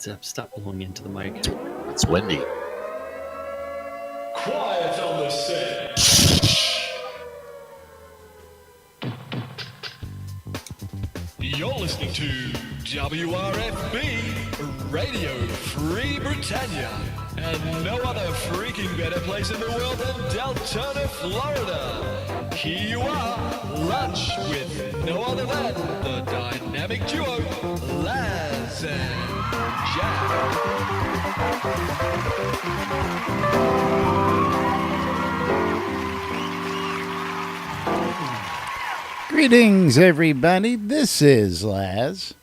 Zep, stop blowing into the mic. It's windy. Quiet on the set. You're listening to WRFB Radio Free Britannia, and no other freaking better place in the world than Deltona, Florida. Here you are, lunch with no other than the dynamic duo, Laz and Greetings, everybody. This is Laz.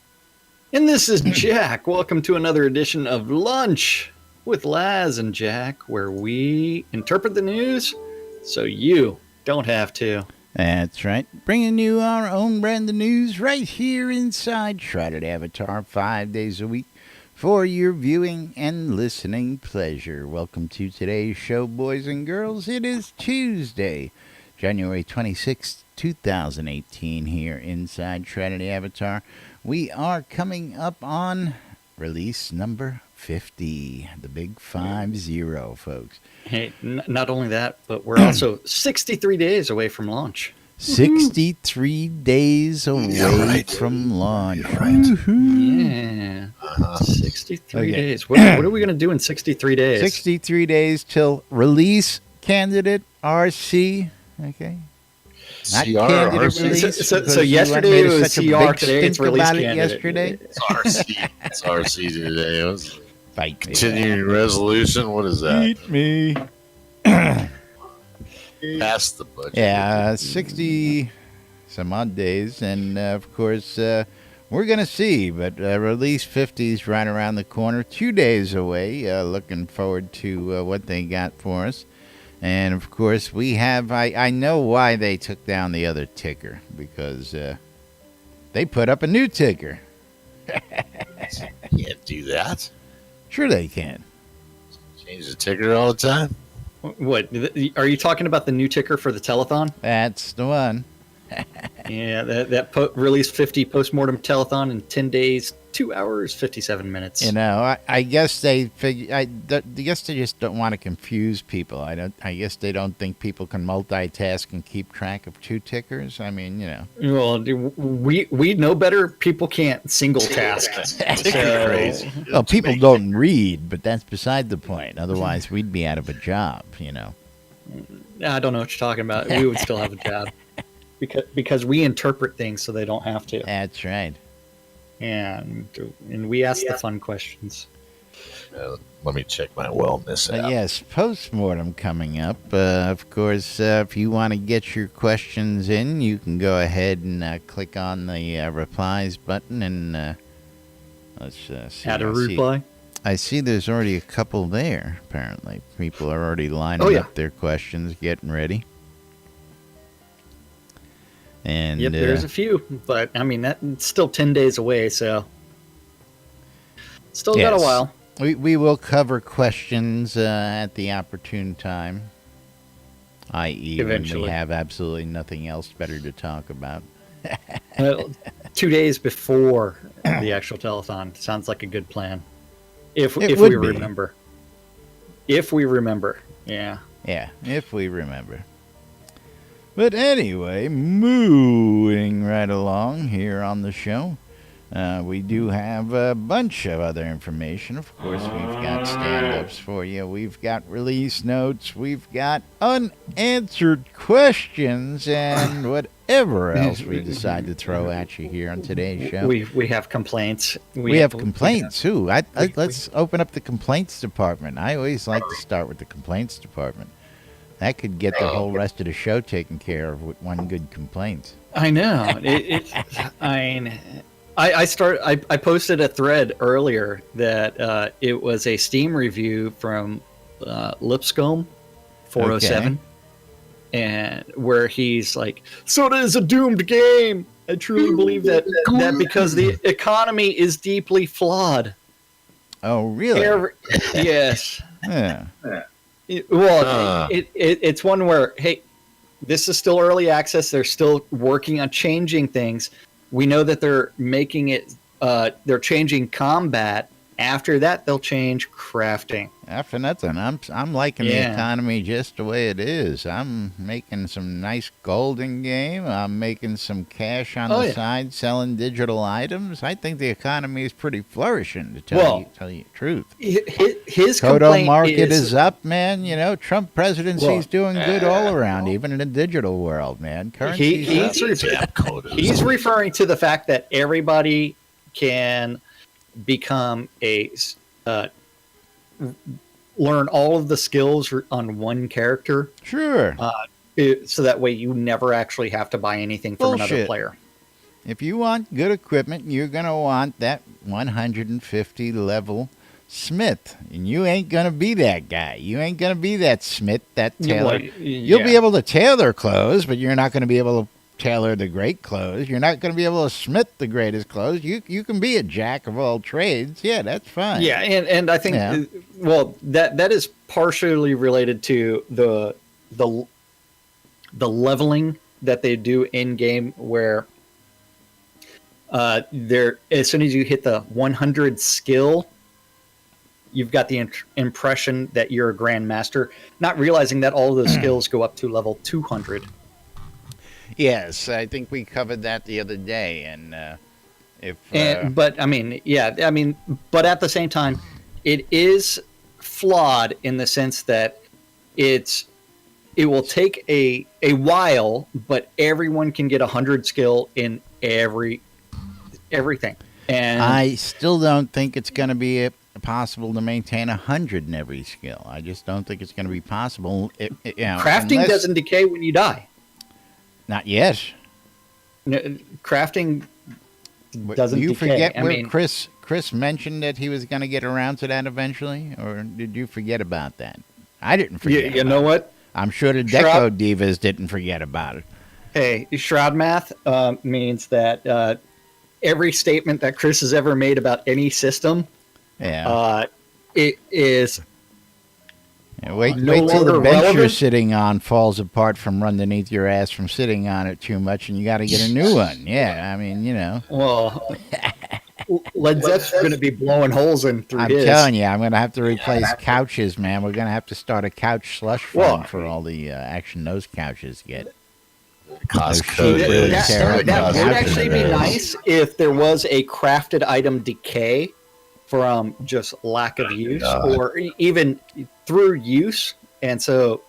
And this is Jack. Welcome to another edition of Lunch with Laz and Jack, where we interpret the news so you don't have to. That's right. Bringing you our own brand of news right here inside Shroud Avatar 5 days a week for your viewing and listening pleasure. Welcome to today's show, boys and girls. It is Tuesday, January 26th, 2018 here inside Shroud Avatar. We are coming up on release number 50, the big 50, folks. Hey, not only that, but we're also 63 days away from launch. 63 days away from launch. Yeah. 63 days. What are we going to do in 63 days? 63 days till release candidate RC. Okay. Not candidate release. So yesterday it was CR, today it's release candidate. Yesterday? It's RC. It's RC today. It was Fight continuing resolution. What is that? Eat me. Past the budget. Yeah, 60 some odd days. And, of course, we're going to see. But release 50 is right around the corner. 2 days away. Looking forward to what they got for us. And, of course, we have... I know why they took down the other ticker. Because they put up a new ticker. Can't do that. Sure they can. Change the ticker all the time. What? Are you talking about the new ticker for the telethon? That's the one. Yeah, that release 50 postmortem telethon in 10 days, 2 hours, 57 minutes. You know, I guess they figure. I guess they just don't want to confuse people. I guess they don't think people can multitask and keep track of two tickers. I mean, you know. Well, we know better. People can't single task. Crazy. Well, people don't read, but that's beside the point. Otherwise, we'd be out of a job. You know. I don't know what you're talking about. We would still have a job because we interpret things so they don't have to. That's right. And we ask the fun questions. Let me check my wellness app. Yes, postmortem coming up. Of course, if you want to get your questions in, you can go ahead and click on the replies button and let's see. Add a reply. I see there's already a couple there, apparently. People are already lining up their questions, getting ready. And, yep, there's a few, but I mean that's still 10 days away, so still got a while. We will cover questions at the opportune time, i.e. when we have absolutely nothing else better to talk about. 2 days before the actual telethon sounds like a good plan. If we remember. If we remember, yeah. Yeah, if we remember. But anyway, moving right along here on the show, we do have a bunch of other information. Of course, we've got stand-ups for you. We've got release notes. We've got unanswered questions and whatever else we decide to throw at you here on today's show. We have complaints. We have complaints, too. Let's open up the complaints department. I always like to start with the complaints department. That could get the whole rest of the show taken care of with one good complaint. I know. I posted a thread earlier that it was a Steam review from Lipscomb 407, and where he's like, "Soda is a doomed game. I truly believe that because the economy is deeply flawed." Oh, really? Yes. Yeah. It's one where, hey, this is still early access. They're still working on changing things. We know that they're making it, they're changing combat after that, they'll change crafting. After nothing, I'm liking the Yeah. economy just the way it is. I'm making some nice gold in game. I'm making some cash on Oh, the yeah. side, selling digital items. I think the economy is pretty flourishing, to Well, tell you the truth. His Total complaint market is up, man. You know, Trump presidency's Well, doing good all around, even in the digital world, man. Currency's up. He's referring to the fact that everybody can become learn all of the skills on one character, Sure. so that way you never actually have to buy anything from another Bullshit. player. If you want good equipment, you're going to want that 150 level smith. And you ain't going to be that guy. You ain't going to be that smith, that tailor. You'll be able to tailor clothes, but you're not going to be able to tailor the great clothes. You're not going to be able to smith the greatest clothes. You can be a jack of all trades. Yeah, that's fine. Yeah, and I think that is partially related to the leveling that they do in game, where there, as soon as you hit the 100 skill, you've got the impression that you're a grandmaster, not realizing that all of those skills go up to level 200. Yes, I think we covered that the other day, and But at the same time, it is flawed in the sense that it will take a while, but everyone can get 100 skill in everything. And I still don't think it's going to be possible to maintain 100 in every skill. I just don't think it's going to be possible. Crafting doesn't decay when you die. Not yet. Crafting doesn't you decay. Forget where Chris mentioned that he was going to get around to that eventually, or did you forget about that? I didn't forget. You know what? I'm sure the Deco Divas didn't forget about it. Hey, Shroud math means that every statement that Chris has ever made about any system, it is wait till longer the bench you're relevant. sitting on falls apart from underneath your ass from sitting on it too much, and you got to get a new one. Yeah, I mean, Well, Led Zeppelin's going to be blowing holes in through his. I'm telling you, I'm going to have to replace couches, man. We're going to have to start a couch slush fund for all the action those couches get. That would actually be nice if there was a crafted item decay from just lack of use, or even through use, and so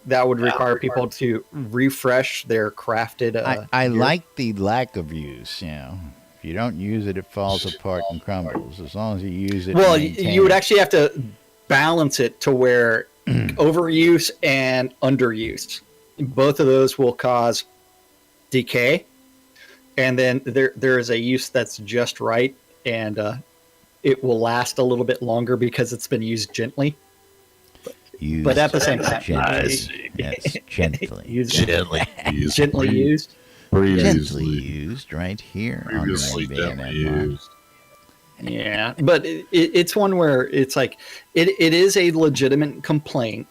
that would require people to refresh their crafted. I like the lack of use. You know, if you don't use it, it falls apart and crumbles. As long as you use it, well, you would actually have to balance it to where overuse and underuse, both of those will cause decay, and then there is a use that's just right, and it will last a little bit longer because it's been used gently. But at the same time, gently used right here on the NBNN. Yeah, but it's one where it's like it is a legitimate complaint.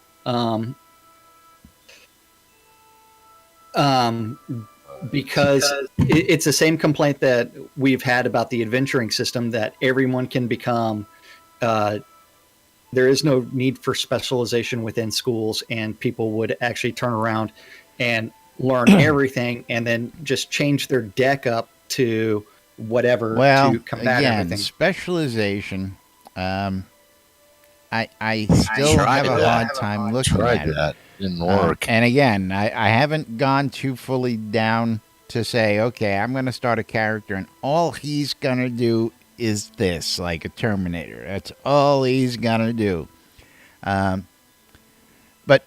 Because it's the same complaint that we've had about the adventuring system, that everyone can become. There is no need for specialization within schools, and people would actually turn around and learn everything, and then just change their deck up to whatever to combat everything. Specialization. I still have a hard time looking at it. Didn't work. And again, I haven't gone too fully down to say, okay, I'm going to start a character and all he's going to do is this, like a Terminator. That's all he's going to do. But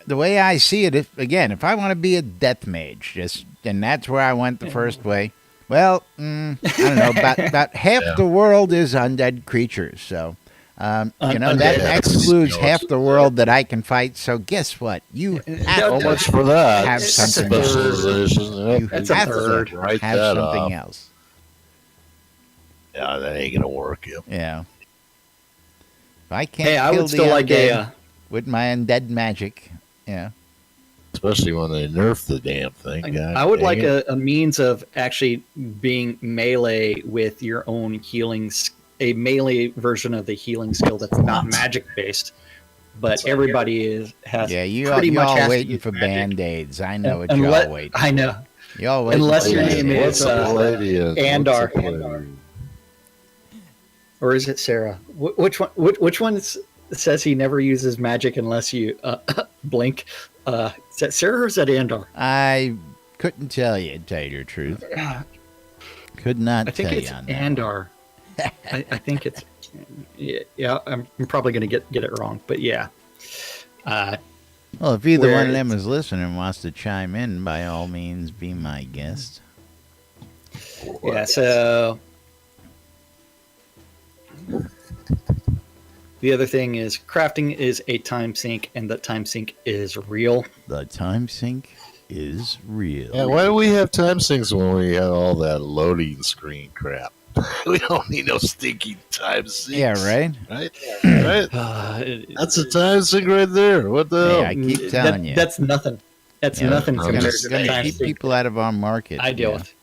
the way I see it, if I want to be a death mage, and that's where I went the first way, well, I don't know, about half the world is undead creatures, so... that excludes half the world that I can fight. So guess what? You have much for that. Have something else. Yeah, that ain't gonna work. Yeah. If I can't. Hey, I kill would still like with my undead magic. Yeah. Especially when they nerf the damn thing. I would like a means of actually being melee with your own healing a melee version of the healing skill that's not magic based, but everybody has you pretty much all has to waiting use for magic. Band-Aids. I know what Unless- y'all waiting. I know. Y'all waiting. Unless for your Band-Aids. name What's is up, lady? Andar. What's up, lady? Or is it Sarah? Which one? Which one says he never uses magic unless you blink? Is that Sarah or is that Andar? I couldn't tell you, to tell you the truth. Could not I think tell it's you on that. Andar. I think it's yeah. I'm probably gonna get it wrong, but yeah. Well, if either where one of them it's- is listening and wants to chime in, by all means, be my guest. Yeah, so the other thing is crafting is a time sink, and the time sink is real. The time sink is real. Yeah, why do we have time sinks when we have all that loading screen crap? We don't need no stinky time sinks. Yeah, right? Right? Right? That's a time sink right there. What the Hey, hell? I keep telling you. That's nothing. That's Yeah, nothing I'm compared just to It's going the to time keep sink people out of our market. I deal yeah. with.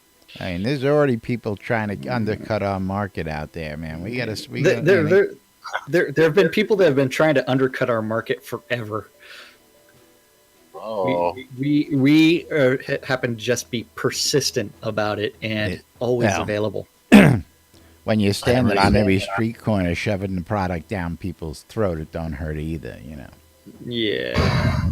I mean, there's already people trying to undercut our market out there, man. We got to. There have been people that have been trying to undercut our market forever. Oh, We happen to just be persistent about it and always well, available. When you stand really on do. every street corner shoving the product down people's throat, it don't hurt either, you know. Yeah.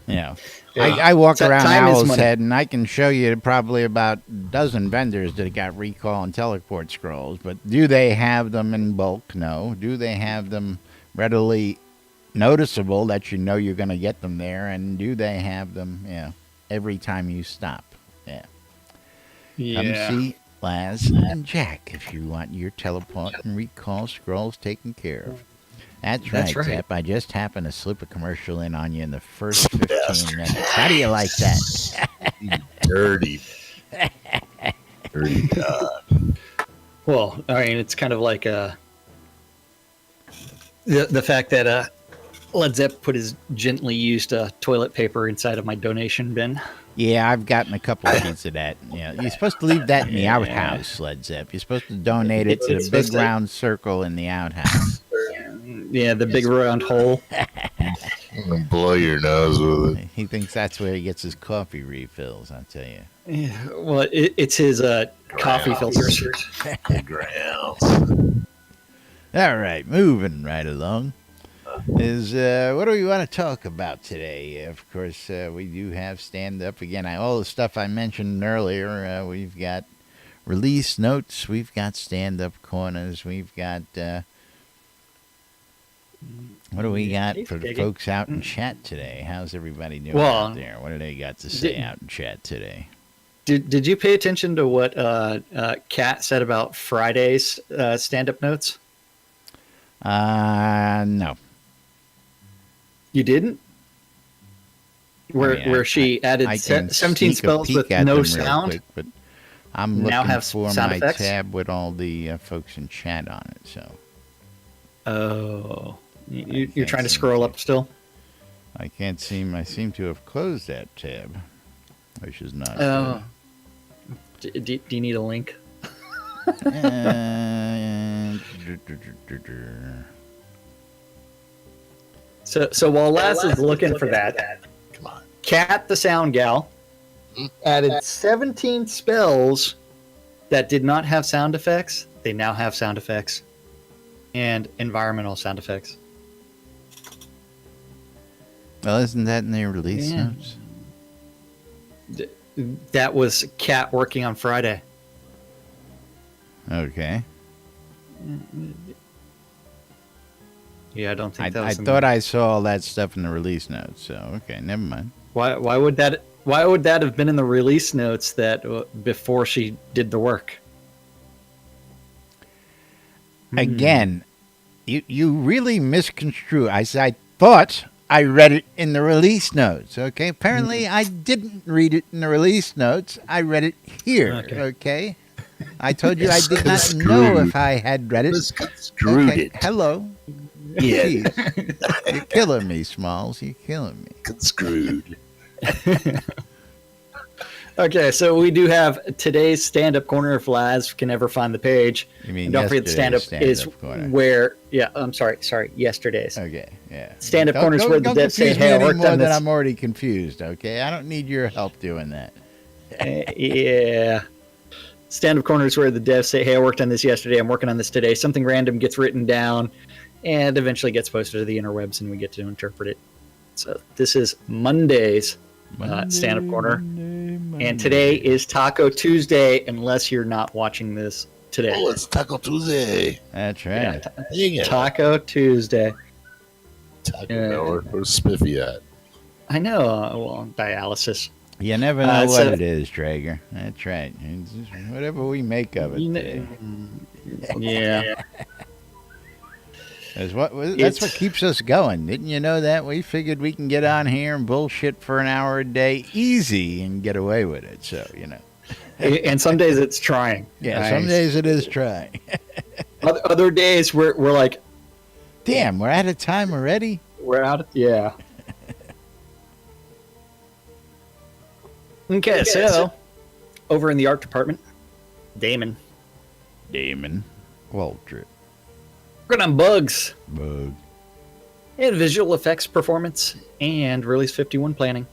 You know, Yeah. I walk around Time is Owl's money. Head, and I can show you probably about a dozen vendors that got recall and teleport scrolls. But do they have them in bulk? No. Do they have them readily noticeable that you know you're going to get them there? And do they have them, every time you stop? Yeah. Come see Laz and Jack if you want your teleport and recall scrolls taken care of. That's right, Zap. I just happened to slip a commercial in on you in the first 15 minutes. How do you like that? you dirty. Dirty God. Well, I mean, it's kind of like the fact that Led Zepp put his gently used toilet paper inside of my donation bin. Yeah, I've gotten a couple of sheets of that. Yeah, you're supposed to leave that in the outhouse, Led Zepp. You're supposed to donate it to It's the big supposed to- round circle in the outhouse. Yeah, the big round hole. I'm gonna blow your nose with it. He thinks that's where he gets his coffee refills, I'll tell you. Yeah, well, it's his coffee filters. Grounds. All right, moving right along. What do we want to talk about today? Of course, we do have stand-up. Again, all the stuff I mentioned earlier. We've got release notes. We've got stand-up corners. We've got... what do we got for the folks out in chat today? How's everybody doing out there? What do they got to say out in chat today? Did you pay attention to what Kat said about Friday's stand-up notes? No. You didn't? Where she added I can 17 sneak a spells peek with at no them real sound? quick, but I'm Now looking have for sound my effects? tab with all the folks in chat on it. So Oh. You're can't trying to see scroll it. up still? I can't seem. I seem to have closed that tab, which is not. Oh. Do you need a link? good. So while Laz is looking for that, Come on. Kat the Sound Gal added 17 spells that did not have sound effects. They now have sound effects and environmental sound effects. Well, isn't that in their release Yeah. notes? That was Kat working on Friday. Okay. Yeah, I don't think that I was. thought I saw all that stuff in the release notes. So okay, never mind. Why would that? Why would that have been in the release notes that before she did the work? Again, you really misconstrue. I thought I read it in the release notes. Okay, apparently I didn't read it in the release notes. I read it here. Okay, I told you I did not know if I had read it. Misconstrued Okay, it. hello. Yeah. Jeez. You're killing me, Smalls. You're killing me. Construed. Okay, so we do have today's stand-up corner. If Laz can ever find the page. You mean And don't forget the stand-up is corner. where. Yeah, I'm sorry, yesterday's. Okay, yeah. Stand-up corner is where the devs say, confuse me "Hey, I worked anymore on than this." I'm already confused. Okay, I don't need your help doing that. Yeah. Stand-up corner is where the devs say, "Hey, I worked on this yesterday. I'm working on this today." Something random gets written down, and eventually gets posted to the interwebs, and we get to interpret it. So this is Monday's stand-up corner. And today is Taco Tuesday, unless you're not watching this today. Oh, it's Taco Tuesday. That's right. Yeah, Dang it. Taco Tuesday. Taco Bell. Where's Spiffy at? I know. Well, dialysis. You never know what so- it is, Traeger. That's right. It's just whatever we make of it. Yeah. That's what keeps us going. Didn't you know that? We figured we can get on here and bullshit for an hour a day easy and get away with it. So, And some days it's trying. Yeah, some days it is trying. Other days we're like, damn, we're out of time already? we're out of, yeah. Okay, so over in the art department, Damon. Waltrip. Working on bugs Bug. and visual effects performance and release 51 planning.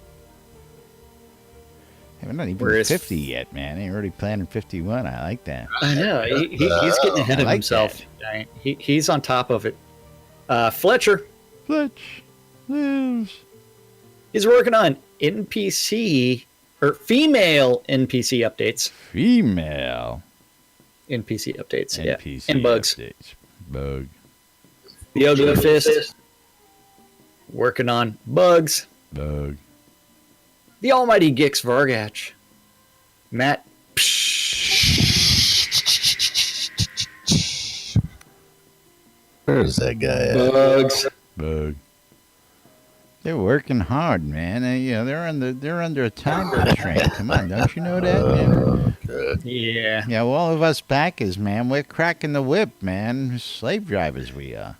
Hey, we're not even Whereas- 50 yet, man. You're already planning 51. I like that. I know. He's getting ahead of I like himself. He's on top of it. Fletcher, Fletch lives. he's working on NPC or female NPC updates. Female NPC updates, NPC yeah. And bugs. updates. Bug. The Ugly Fist, working on bugs. Bug. The Almighty Gix Vargach. Matt. Where's that guy at? Bugs. Bug. They're working hard, man. They're under a time constraint. Come on, don't you know that, man? Good. Yeah. Yeah, well, all of us backers, man, we're cracking the whip, man. Slave drivers we are.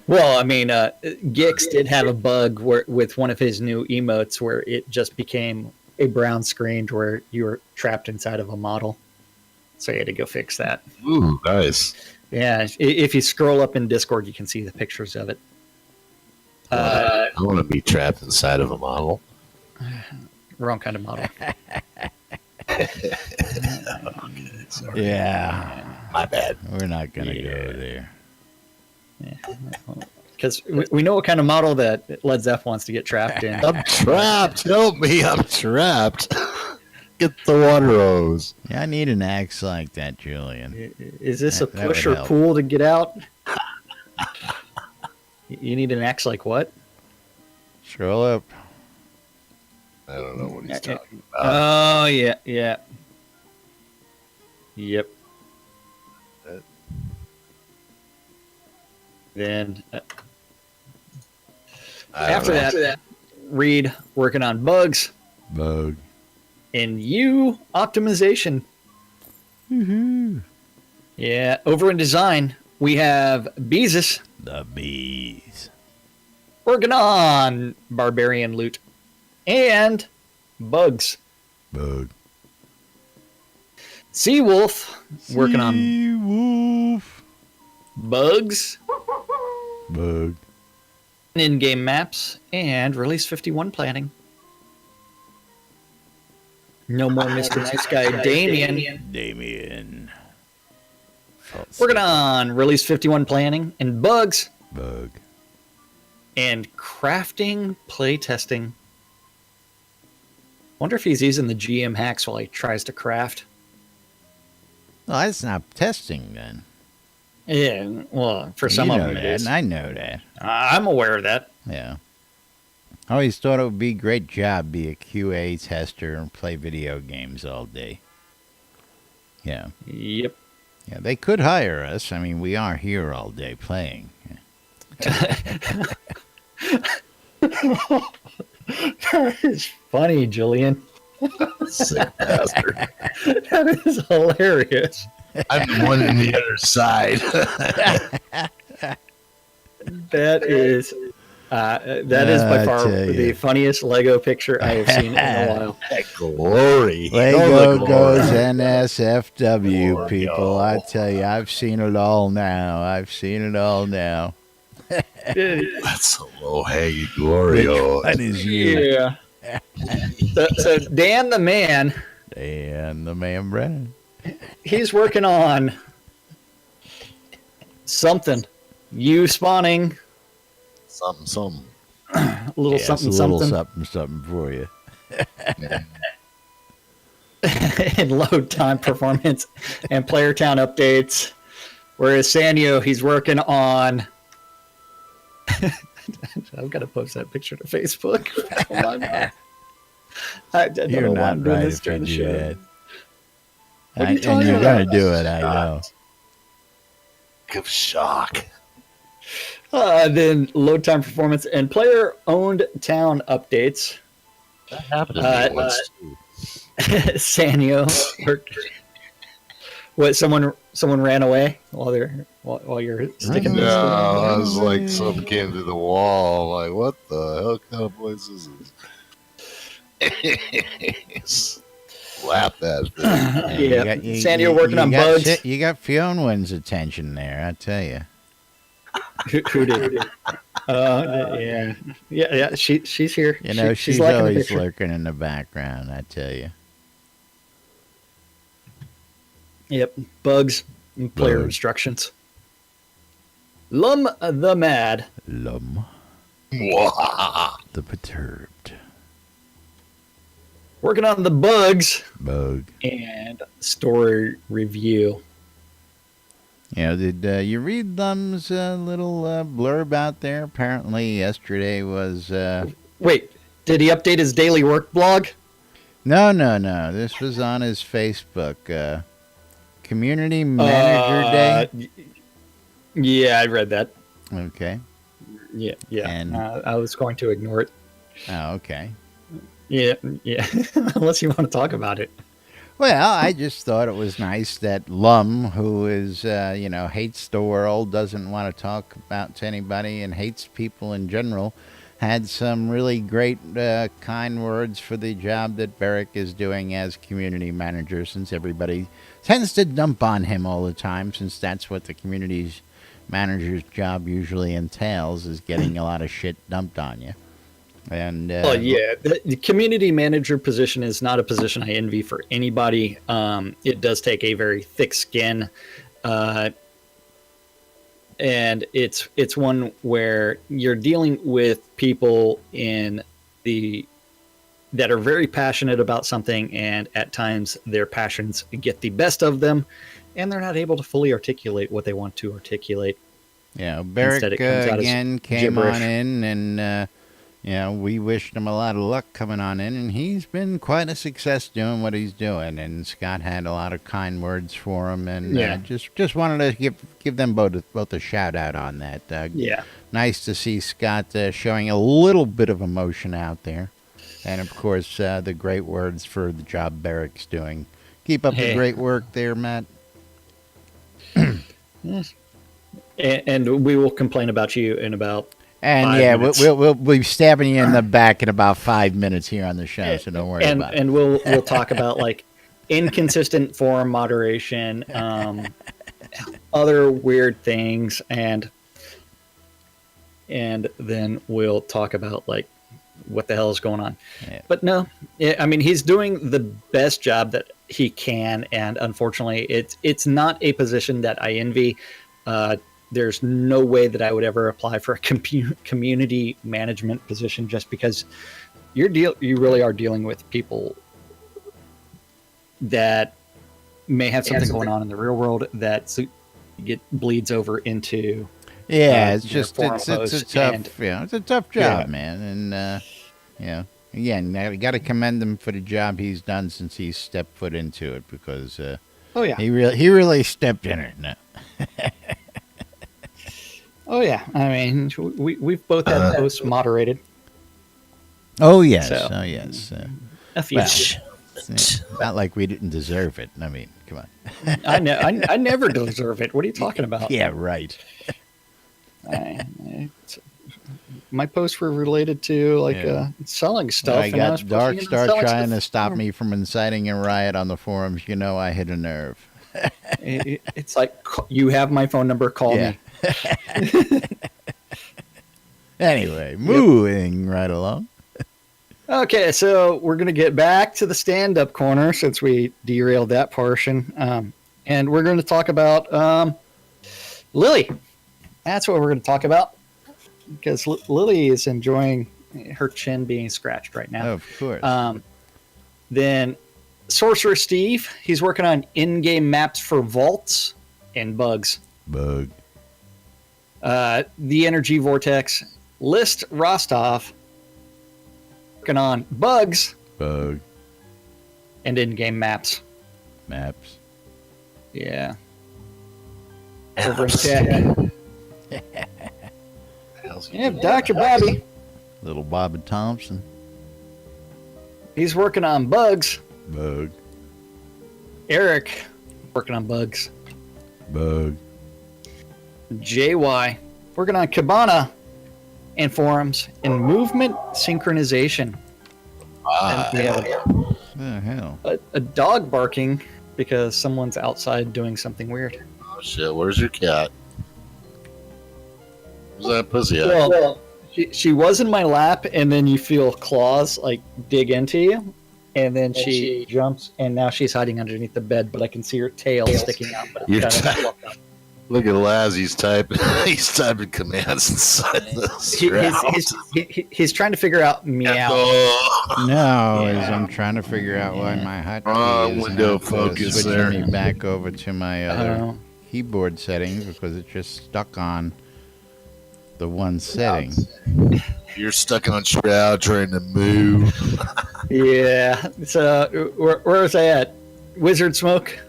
Well, I mean, Gix did have a bug with one of his new emotes where it just became a brown screen to where you were trapped inside of a model. So you had to go fix that. Ooh, nice. Yeah, if you scroll up in Discord, you can see the pictures of it. I want to be trapped inside of a model. Wrong kind of model. Yeah, My bad. we're not going to go there. Because we know what kind of model that Led Zepp wants to get trapped in. I'm trapped. Help me. I'm trapped. Get the water hose. Yeah, I need an axe like that, Julian. Is this a That push would or help. pull to get out? You need an axe like what? Scroll up. I don't know what he's talking about. Oh, yeah. Yep. Then after that, Reed working on bugs Bug. and you optimization. Woohoo. Yeah, over in design, we have Beezus The bees. working on barbarian loot and bugs. Bug. Seawolf working on Wolf. bugs, Bug. in-game maps, and release 51 planning. No more Mr. Nice Guy Damien. Working on release 51 planning and bugs Bug. and crafting playtesting. Wonder if he's using the GM hacks while he tries to craft. Well, that's not testing then. Yeah, well, for some You of know them it that, is. and I know that. I'm aware of that. Yeah. I always thought it would be a great job be a QA tester and play video games all day. Yeah. Yep. Yeah, they could hire us. I mean, we are here all day playing. That is funny, Julian. Sick bastard. That is hilarious. I'm the one on the other side. That is That is by far the funniest Lego picture I have seen in a while. Glory. Lego goes NSFW, people. I tell you, I've seen it all now. That's a low-hanging glory. That is you. Yeah. So Dan the man, And the man Brennan. he's working on something. You spawning Something. a little It's something a little something something for you. and load time performance and player count updates. Whereas Sanyo, he's working on. I've got to post that picture to Facebook. Hold on. I don't You're know why not I'm doing right this if you during the do show. that. What are you And talking you're about? going to do it, I know. Give shock. Then load time performance and player owned town updates. That happened to me once too. Sanyo worked. What? Someone ran away while you're sticking. No, I was like, something came to the wall. I'm like, what the hell kind of place is this? Slap that thing. Yeah, Sanyo working on bugs. You got Fionwen's attention there, I tell you. Who did? Yeah. She's here. You know, she's liking the always picture. lurking in the background, I tell you. Yep, bugs and player Bugs. instructions. Lum the Mad. Lum, Mwah. the perturbed Working on the bugs bug. and story review. You know, did you read Lum's little blurb out there? Apparently, yesterday was. Wait, did he update his daily work blog? No. This was on his Facebook. Community Manager Day. Yeah, I read that. Okay. Yeah. And- I was going to ignore it. Oh, okay. Yeah. Unless you want to talk about it. Well, I just thought it was nice that Lum, who is, hates the world, doesn't want to talk about to anybody, and hates people in general, had some really great, kind words for the job that Barrick is doing as community manager, since everybody tends to dump on him all the time, since that's what the community manager's job usually entails, is getting a lot of shit dumped on you. And the community manager position is not a position I envy for anybody. It does take a very thick skin, and it's one where you're dealing with people that are very passionate about something, and at times their passions get the best of them, and they're not able to fully articulate what they want to articulate. Yeah, Barrick Instead, it comes out as again came gibberish. on in, and we wished him a lot of luck coming on in, and he's been quite a success doing what he's doing. And Scott had a lot of kind words for him, and just wanted to give them both a shout out on that. Yeah. Nice to see Scott showing a little bit of emotion out there, and of course the great words for the job Barrick's doing. Keep up the Hey. great work there, Matt. And we will complain about you in about And 5 yeah, minutes. we'll be stabbing you in the back in about 5 minutes here on the show, so don't worry about it. and we'll talk about like inconsistent forum moderation, other weird things, and then we'll talk about like what the hell is going on. Yeah. But no, I mean, he's doing the best job that he can, and unfortunately, it's not a position that I envy. There's no way that I would ever apply for a community management position, just because you really are dealing with people that may have something going on in the real world that bleeds over into. Yeah, it's your just forum it's a post, tough and- it's a tough job, man, and again, you got to commend him for the job he's done since he stepped foot into it, because Oh yeah, he really stepped in it. No. oh yeah. I mean, we've both had posts moderated. Oh yes, So- oh yes. A few. Well, it's not like we didn't deserve it. I mean, come on. I never deserve it. What are you talking about? Yeah, right. my posts were related to like selling stuff. I and I was got posting Dark it on Star selling trying stuff. to stop me from inciting a riot on the forums. You know, I hit a nerve. It's like, you have my phone number. Call Yeah. me. Anyway, moving right along. Okay, so we're going to get back to the stand-up corner since we derailed that portion. And we're going to talk about Lily. That's what we're going to talk about. Because Lily is enjoying her chin being scratched right now. Of course. Then Sorcerer Steve, he's working on in-game maps for vaults and bugs. Bug. The Energy Vortex, List Rostov, working on bugs Bug. and in-game maps. Maps. Yeah. Over in chat. Yeah, Dr. Bobby, Little Bobby Thompson. he's working on bugs. Bug. Eric, working on bugs. Bug. JY, working on Cabana and forums and movement synchronization. And we have What the hell? a dog barking because someone's outside doing something weird. Oh shit! Where's your cat? Where's that pussy at? Well, she was in my lap, and then you feel claws like dig into you, and then she jumps, and now she's hiding underneath the bed, but I can see her tail sticking out. But You're it's kind of fluffed up. Look at Laz. He's typing. He's typing commands inside the Shroud. He's trying to figure out meow. Oh, No, as I'm trying to figure out why my hotkey is window not, focus switching there. me back over to my other Oh. keyboard settings because it's just stuck on the one setting. you're stuck on Shroud trying to move. Yeah. So where was I at? Wizard Smoke.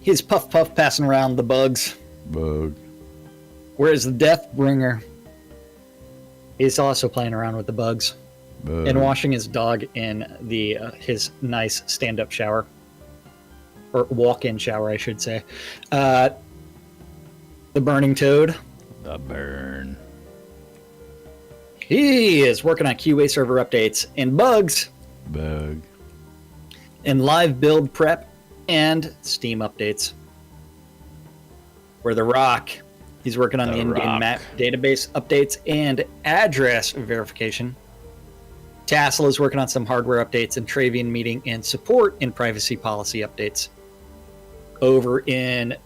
He's puff passing around the bugs. Bug. Whereas the Deathbringer, he's also playing around with the bugs Bug. and washing his dog in the his nice stand-up shower, or walk-in shower, I should say. The Burning Toad, The burn. he is working on QA server updates and bugs Bug. and live build prep and Steam updates. Where the Rock, he's working on The the in-game Rock. map database updates and address verification. Tassel is working on some hardware updates and Travian meeting and support and privacy policy updates. Over in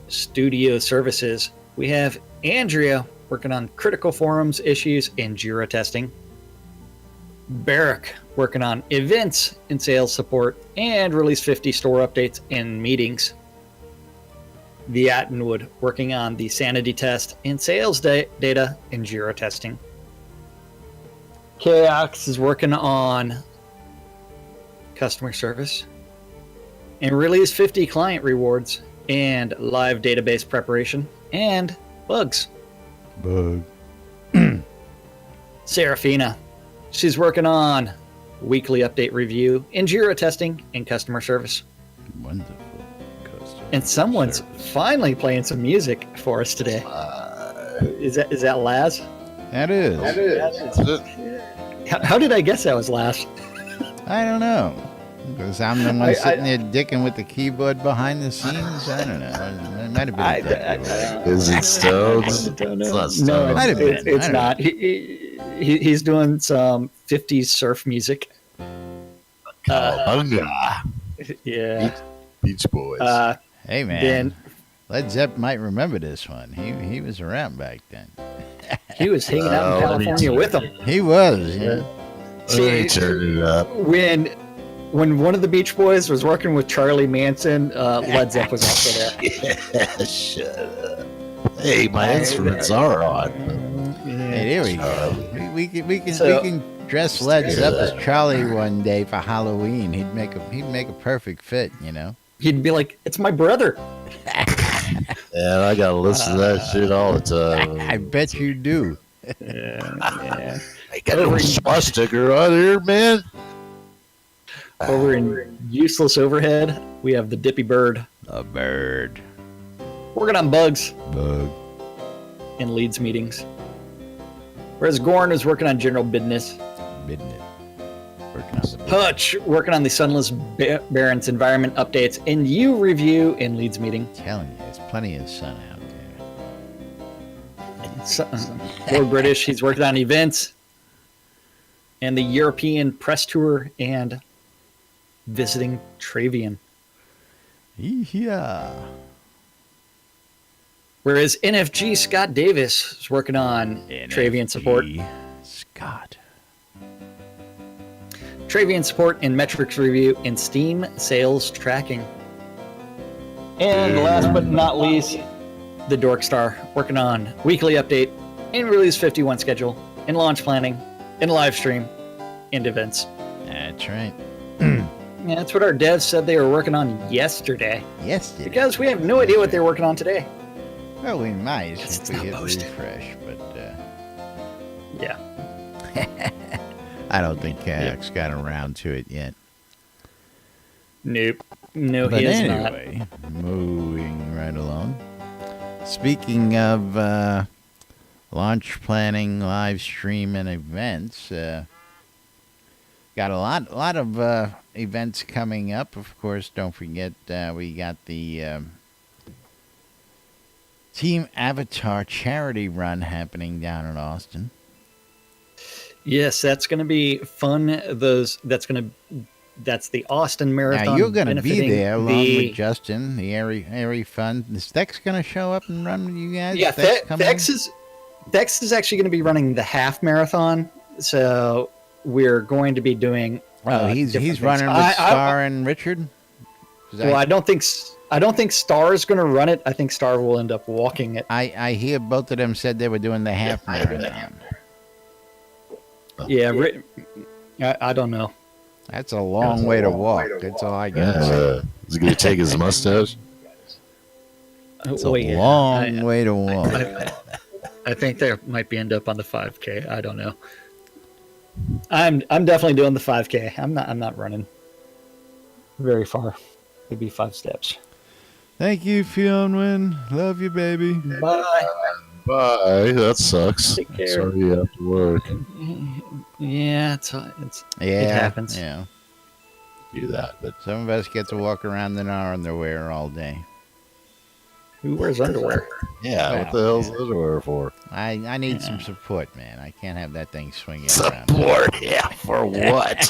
Studio Services, we have Andrea working on critical forums issues and Jira testing. Barrick working on events and sales support and Release 50 store updates and meetings. The Attenwood working on the sanity test and sales data and Jira testing. Chaos is working on customer service and Release 50 client rewards and live database preparation and bugs. Bug. Serafina, she's working on weekly update review and Jira testing and customer service. Wonderful. Customer And someone's service. finally playing some music for us today. Is that Laz? That is. How did I guess that was Laz? I don't know. Because I'm the one sitting there dicking with the keyboard behind the scenes. I don't know. It might have been that. Is it Stones? I don't know. It's not Stones. No, Might have been. it's I don't not. He's doing some 50s surf music. Cowabunga. Yeah. Beach Boys. Hey, man. Then Led Zepp might remember this one. He was around back then. he was hanging out in Oh, me California too. with them. He was. Yeah. Let me turn it up. When one of the Beach Boys was working with Charlie Manson, Led Zepp was also there. Yeah, shut up. Hey, my instruments are on. Hey, there we go. We So- can dress Led Zepp as Charlie one day for Halloween. He'd make a perfect fit, you know. He'd be like, "It's my brother." And I gotta listen to that shit all the time. I bet you do. Yeah. I got a swastika on here, man. Over in Useless Overhead, we have the Dippy Bird A bird. working on bugs. Bug. and leads meetings. Whereas Gorn is working on general business. Midnight. Working on the Hutch working on the Sunless Barrens environment updates and you review and leads meeting. telling you, there's plenty of sun out there. Lord British, he's working on events and the European press tour and visiting Travian. Yeah. Whereas NFG Scott Davis is working on Travian support. Scott. Travian support and metrics review and Steam sales tracking. And last but not least, the Dorkstar working on weekly update and release 51 schedule and launch planning and live stream and events. That's right. Yeah, that's what our devs said they were working on yesterday. Yesterday. Because we have no idea what they're working on today. Well, we might It's if we not hit posted. refresh, but Yeah. I don't think Kayak's got around to it yet. Nope. No, But he is not. anyway, moving right along. Speaking of launch planning, live stream, and events, got a lot of events coming up. Of course, don't forget we got the Team Avatar charity run happening down in Austin. Yes, that's going to be fun. That's the Austin Marathon. Now you're going to be benefiting there along the- with Justin, the Airy Fun. Is Thex going to show up and run with you guys? Yeah, coming? Thex is actually going to be running the half marathon. So we're going to be doing. Oh, he's different running things. with Star and Richard. Well, I don't think Star is going to run it. I think Star will end up walking it. I hear both of them said they were doing the half marathon. Yeah, I don't know. That's a long way to walk. That's all I got. Is he going to take his mustache? It's a long way to walk. I think they might be end up on the 5K. I don't know. I'm definitely doing the 5K. I'm not running very far. Maybe 5 steps. Thank you, Fionwin. Love you, baby. Bye. Bye. That sucks. Take care. Sorry you have to work. Yeah, it happens. Yeah. Do that, but Some of us get to walk around in our underwear all day. Who wears underwear? yeah, what the hell's underwear for? I need some support, man. I can't have that thing swinging around. Support, yeah, for what?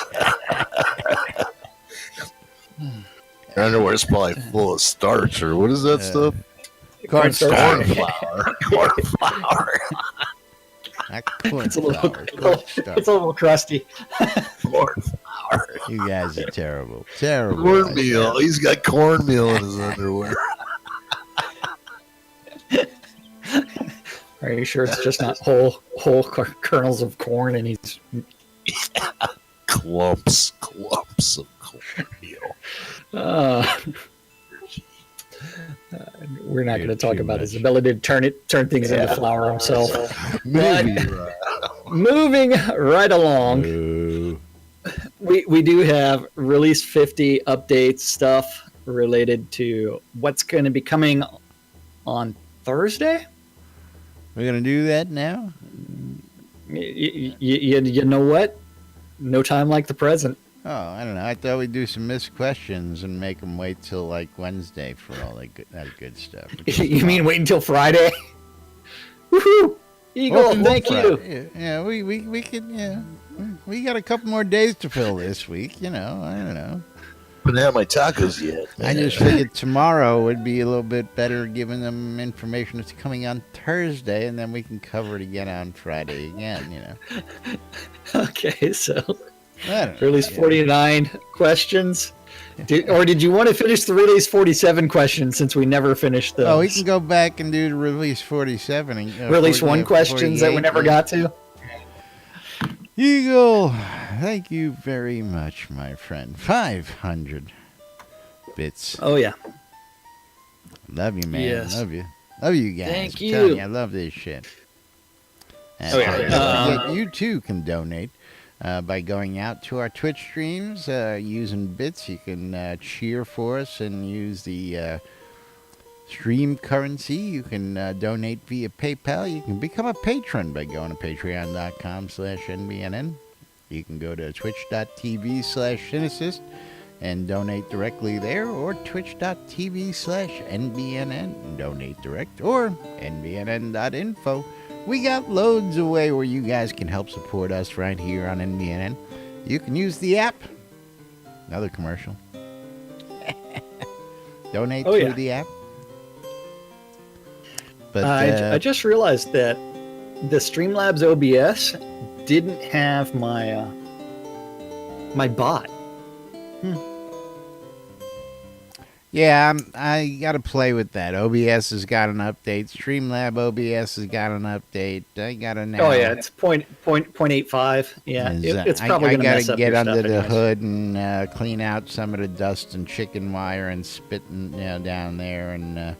Your underwear's probably full of starch, or what is that stuff? Cornstarch. Cornflour. Cornflour. Not corn It's a little, flour, it's cornstarch. a little crusty. Cornflour. You guys are terrible. Terrible. Cornmeal. He's got cornmeal in his underwear. Are you sure it's just not whole kernels of corn and he's Clumps of cornmeal. We're not going to You're talk too about his much. ability to turn things into flour himself. Maybe. Moving right along, Boo. we do have release 50 updates stuff related to what's going to be coming on Thursday. We're going to do that now? You know what? No time like the present. Oh, I don't know. I thought we'd do some missed questions and make them wait till like Wednesday for all that good stuff. You mean wait until Friday? Woohoo! Eagle, thank you. Yeah, we could, yeah. We got a couple more days to fill this week, I don't know. Haven't had my tacos yet. I just figured tomorrow would be a little bit better giving them information that's coming on Thursday, and then we can cover it again on Friday again, Okay, so I don't know. release 49 questions. Did you want to finish the release 47 questions since we never finished those? Oh, we can go back and do the release 47 and release 1 questions that we 48, never got to. Eagle, thank you very much, my friend. 500 bits. Oh yeah. Love you, man. Yes. Love you. Love you guys. Thank I'm telling you. I love this shit. And Oh, yeah. don't forget, you too can donate by going out to our Twitch streams using bits. You can cheer for us and use the stream currency. You can donate via PayPal. You can become a patron by going to patreon.com/NBNN. You can go to twitch.tv/Synesist and donate directly there, or twitch.tv/NBNN and donate direct, or NBNN.info. We got loads of way where you guys can help support us right here on NBNN. You can use the app. Another commercial. Donate through the app. But I just realized that the Streamlabs OBS didn't have my my bot. Yeah, I got to play with that. OBS has got an update. Streamlab OBS has got an update. I got to now. Oh yeah, it's 0.85. Yeah, it's probably going to mess up get your under stuff the anyways. hood and clean out some of the dust and chicken wire and spitting down there and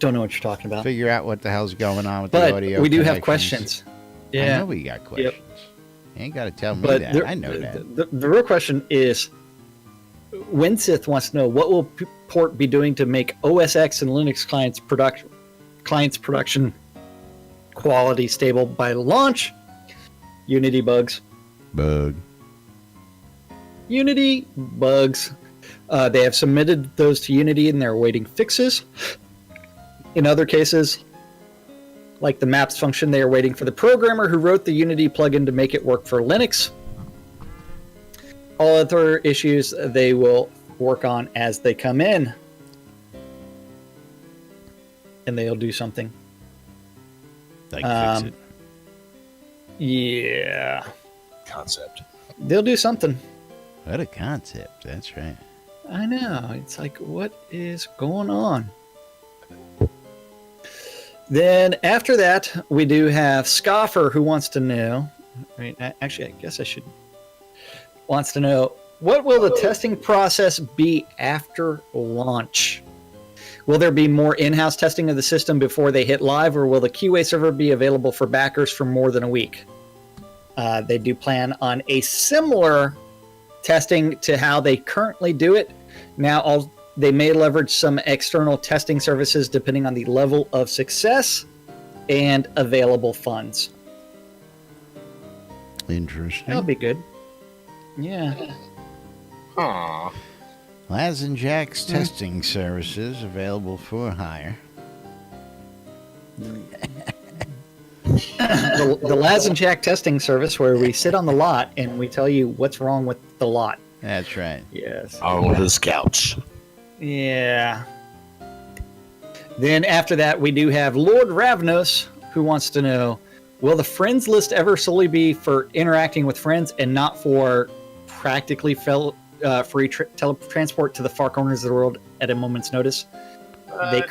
Don't know what you're talking about. figure out what the hell's going on with But the audio. we do have connections. questions. I Yeah, know we got questions. You ain't got to tell me but that. I know that. The real question is, Winsith wants to know what will port be doing to make OS X and Linux clients production quality stable by launch. Unity bugs. Unity bugs. They have submitted those to Unity and they're awaiting fixes. In other cases, like the maps function, they are waiting for the programmer who wrote the Unity plugin to make it work for Linux. All other issues they will work on as they come in. And they'll do something. Like fix it. Yeah. Concept. They'll do something. What a concept. That's right. I know. It's like, what is going on? Then after that, we do have Scoffer who wants to know. Right, actually, I guess I should. Wants to know, what will the testing process be after launch? Will there be more in-house testing of the system before they hit live, or will the QA server be available for backers for more than a week? They do plan on a similar testing to how they currently do it. Now, they may leverage some external testing services depending on the level of success and available funds. Interesting. That'll be good. Yeah. Aww. Laz and Jack's testing services available for hire. The Laz and Jack testing service where we sit on the lot and we tell you what's wrong with the lot. That's right. Yes. On his couch. Yeah. Then after that, we do have Lord Ravnos, who wants to know, will the friends list ever solely be for interacting with friends and not for practically free teletransport to the far corners of the world at a moment's notice? They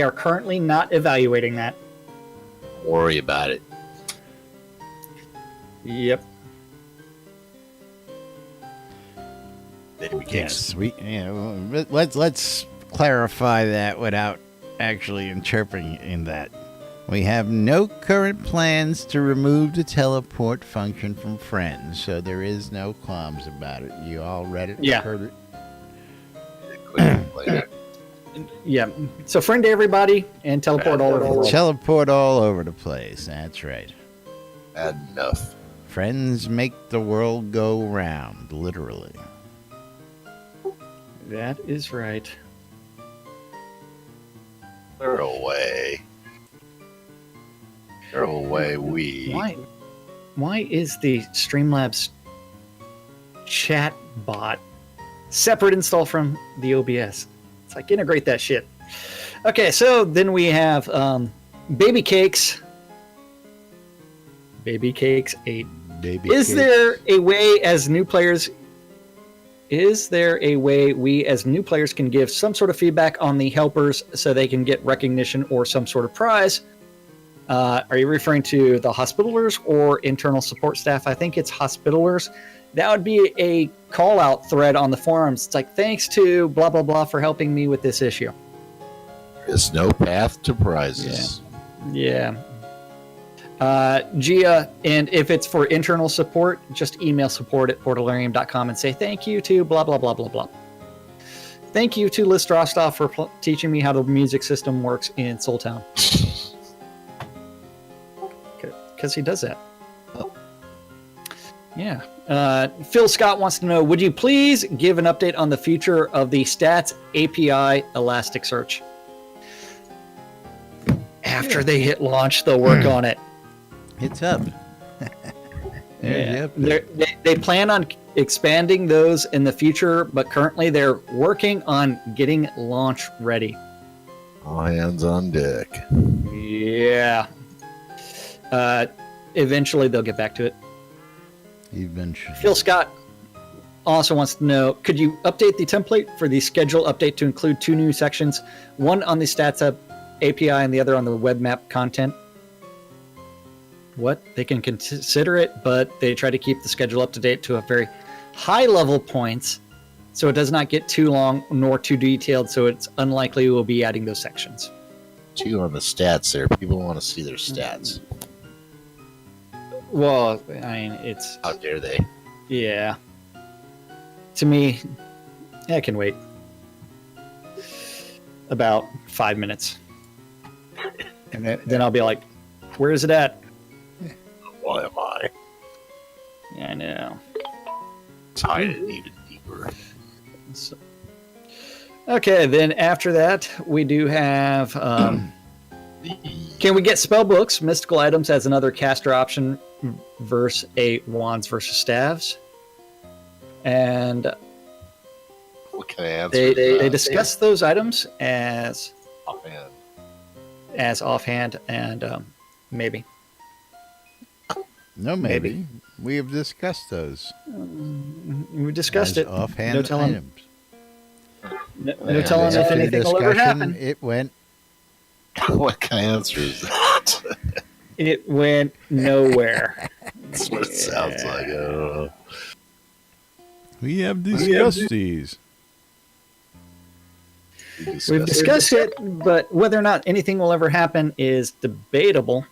are currently not evaluating that. Worry about it. Yep. Yes, let's clarify that without actually interpreting that. We have no current plans to remove the teleport function from friends, so there is no qualms about it. You all read it? Yeah. Heard it? Yeah. So friend to everybody and teleport all over the world. Teleport all over the place. That's right. Enough. Friends make the world go round, literally. That is right. They're away. They're away, Why is the Streamlabs chat bot separate install from the OBS? It's like, integrate that shit. Okay, so then we have Baby Cakes. Baby Cakes 8. There a way as new players... Is there a way we as new players can give some sort of feedback on the helpers so they can get recognition or some sort of prize? Are you referring to the hospitalers or internal support staff? I think it's hospitalers. That would be a call out thread on the forums. It's like, thanks to blah, blah, blah for helping me with this issue. There's no path to prizes. Yeah. Gia, and if it's for internal support, just email support@portalarium.com and say thank you to blah, blah, blah, blah, blah. Thank you to List Rostov for teaching me how the music system works in Soul Town. Because he does that. Yeah. Phil Scott wants to know, would you please give an update on the future of the Stats API Elasticsearch? After they hit launch, they'll work on it. It's up. Yeah. They plan on expanding those in the future, but currently they're working on getting launch ready. All hands on deck. Yeah. Eventually they'll get back to it. Eventually. Phil Scott also wants to know, could you update the template for the schedule update to include 2 new sections, one on the Stats API and the other on the web map content? What? They can consider it, but they try to keep the schedule up to date to a very high level points, so it does not get too long nor too detailed, so it's unlikely we'll be adding those sections. 2 on the stats there. People want to see their stats. Well, I mean, it's... How dare they? Yeah. To me, I can wait. About 5 minutes. And then I'll be like, where is it at? Why am I? Yeah, I know. Tie it even deeper. So, okay, then after that, we do have... can we get spell books, mystical items as another caster option versus a wands versus staves? And What can I answer? they discuss those items as Offhand. and maybe. No, maybe. We have discussed those. We discussed as it. Offhand No telling. items. No telling if After anything will ever discussion, happen. it went. What kind of answer is that? It went nowhere. That's what it sounds like. I don't know. We have discussed these. We've discussed it, but whether or not anything will ever happen is debatable.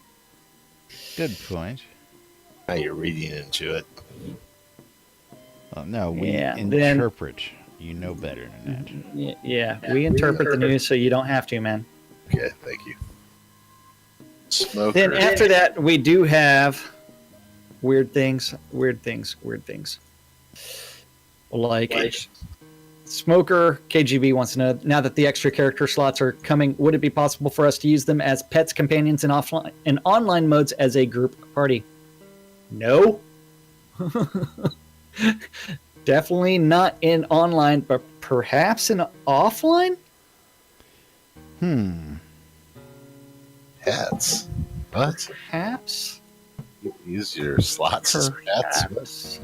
Good point. Now you're reading into it. Well, no, we Yeah, interpret. You know better than that. Yeah, we interpret the news so you don't have to, man. Okay, thank you. Smoker. Then after that, we do have weird things. Like Smoker KGB wants to know, now that the extra character slots are coming, would it be possible for us to use them as pets, companions, and offline and online modes as a group party? No. Definitely not in online, but perhaps in offline? Pets. What? Perhaps. Use your slots as pets. Perhaps.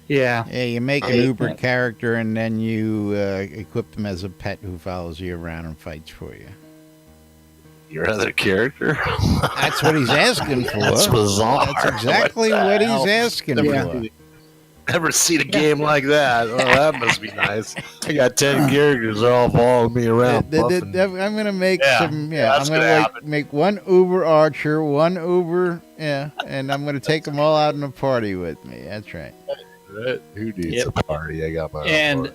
Yeah. Yeah, you make an Uber character and then you equip them as a pet who follows you around and fights for you. Your other character? That's what he's asking for. That's bizarre. That's exactly what he's asking for. Never seen a game like that. Oh, that must be nice. I got 10 characters all following me around. I'm going to make some, that's I'm going gonna to make one Uber archer, one Uber, and I'm going to take them all out in a party with me. That's right. Right? Who needs a party? I got my own And party.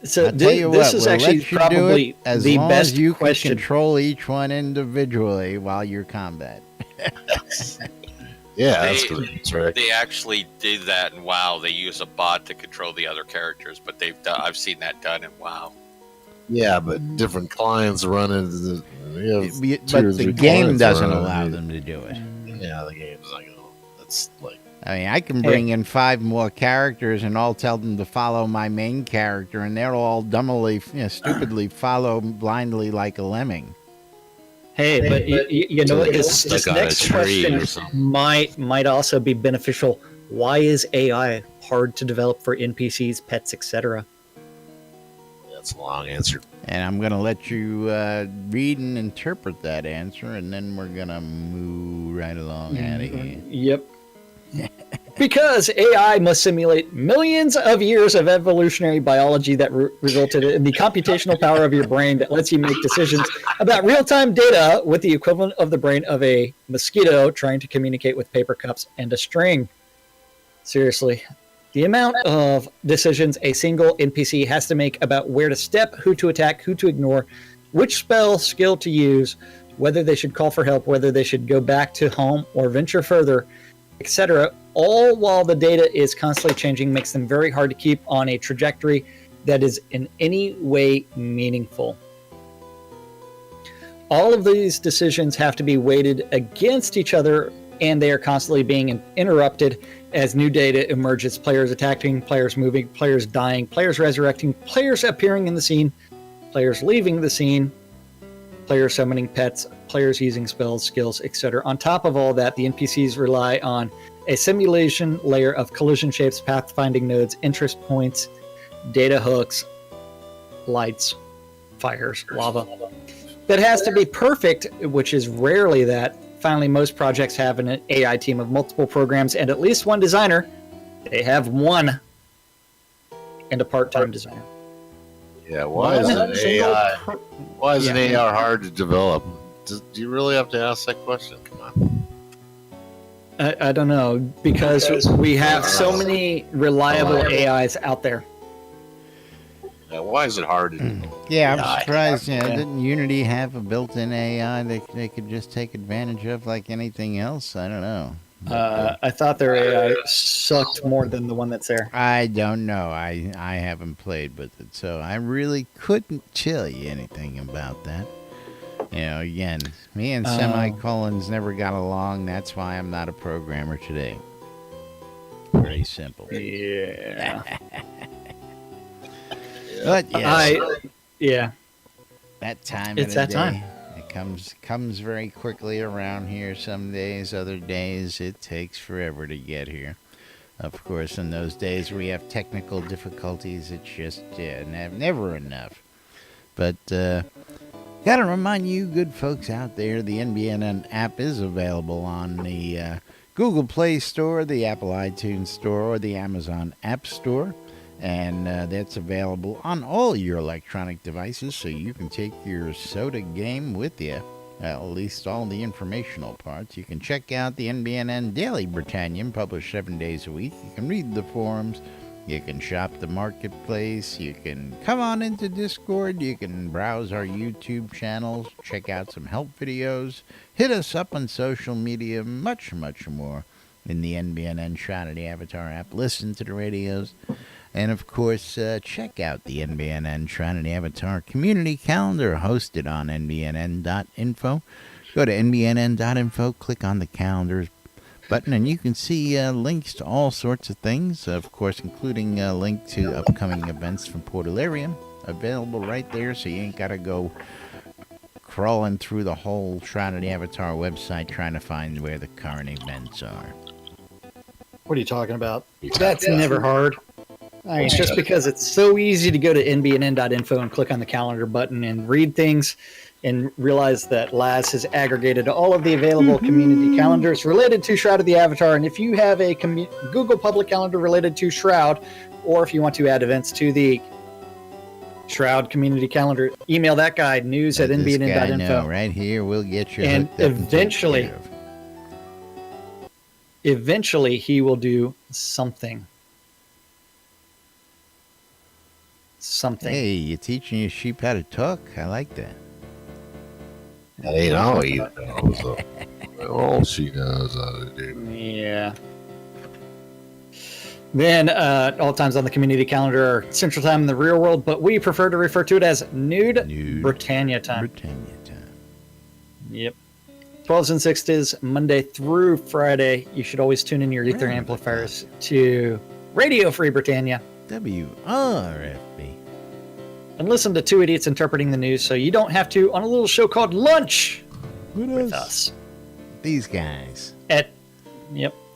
so I'll tell you this what, is we'll actually let you do probably it as the long best as you question. can control each one individually while you're combat. Yeah, that's good. That's right. They actually did that in WoW. They use a bot to control the other characters, but I've seen that done in WoW. Yeah, but different clients run into the. But the game doesn't allow them to do it. Yeah, the game's not gonna. That's like. I mean, I can bring in 5 more characters and I'll tell them to follow my main character, and they'll all stupidly follow blindly like a lemming. Hey, but you know what? This Stuck on a next tree or question something. might also be beneficial. Why is AI hard to develop for NPCs, pets, etc.? That's a long answer. And I'm going to let you read and interpret that answer, and then we're going to move right along out of here. Yep. Because AI must simulate millions of years of evolutionary biology that resulted in the computational power of your brain that lets you make decisions about real-time data with the equivalent of the brain of a mosquito trying to communicate with paper cups and a string. Seriously, The amount of decisions a single NPC has to make about where to step, who to attack, who to ignore, which skill to use, whether they should call for help, whether they should go back to home or venture further, etc., all while the data is constantly changing, makes them very hard to keep on a trajectory that is in any way meaningful. All of these decisions have to be weighted against each other, and they are constantly being interrupted as new data emerges. Players attacking, players moving, players dying, players resurrecting, players appearing in the scene, players leaving the scene, players summoning pets, players using spells, skills, etc. On top of all that, the NPCs rely on a simulation layer of collision shapes, pathfinding nodes, interest points, data hooks, lights, fires, lava. That has to be perfect, which is rarely that. Finally, most projects have an AI team of multiple programs and at least one designer. They have one and a part-time designer. Yeah, why is an AI? Why is an Yeah. AI hard to develop? Do you really have to ask that question? Come on. I don't know, because we have so many reliable AIs out there. Yeah, why is it hard to do? Yeah, I'm AI. surprised. Yeah. Didn't Unity have a built-in AI they could just take advantage of like anything else? I don't know. I thought their AI sucked more than the one that's there. I don't know. I haven't played with it, so I really couldn't tell you anything about that. You know, again, me and Semicolons never got along. That's why I'm not a programmer today. Very simple. Yeah. But yes, Yeah. that time It's of the that day, it comes very quickly around here. Some days, other days, it takes forever to get here. Of course, in those days we have technical difficulties. It's just never enough. But gotta remind you, good folks out there, the NBNN app is available on the Google Play Store, the Apple iTunes Store, or the Amazon App Store. And that's available on all your electronic devices, so you can take your soda game with you, at least all the informational parts. You can check out the NBNN Daily Britannian, published 7 days a week. You can read the forums. You can shop the marketplace. You can come on into Discord. You can browse our YouTube channels, check out some help videos, hit us up on social media, much, much more in the NBNN Shroud Avatar app. Listen to the radios. And, of course, check out the NBNN Shroud Avatar community calendar hosted on nbnn.info. Go to nbnn.info, click on the calendars button, and you can see links to all sorts of things, of course, including a link to upcoming events from Portalarium, available right there, so you ain't got to go crawling through the whole Shroud Avatar website trying to find where the current events are. What are you talking about? That's never hard. I mean, just because it's so easy to go to nbnn.info and click on the calendar button and read things and realize that Laz has aggregated all of the available community calendars related to Shroud of the Avatar. And if you have a Google public calendar related to Shroud, or if you want to add events to the Shroud community calendar, email that guy, news@nbnn.info. Right here, we'll get you And hooked up and taken eventually- care of. Eventually, he will do something. Something. Hey, you're teaching your sheep how to talk. I like that. That ain't all he knows. All she knows how to do. Yeah. Then, all times on the community calendar are Central Time in the real world, but we prefer to refer to it as Nude Britannia Time. Britannia time. Yep. 12s and 6s, Monday through Friday. You should always tune in your ether amplifiers to Radio Free Britannia WRFB. and listen to two idiots interpreting the news so you don't have to on a little show called Lunch with us. These guys.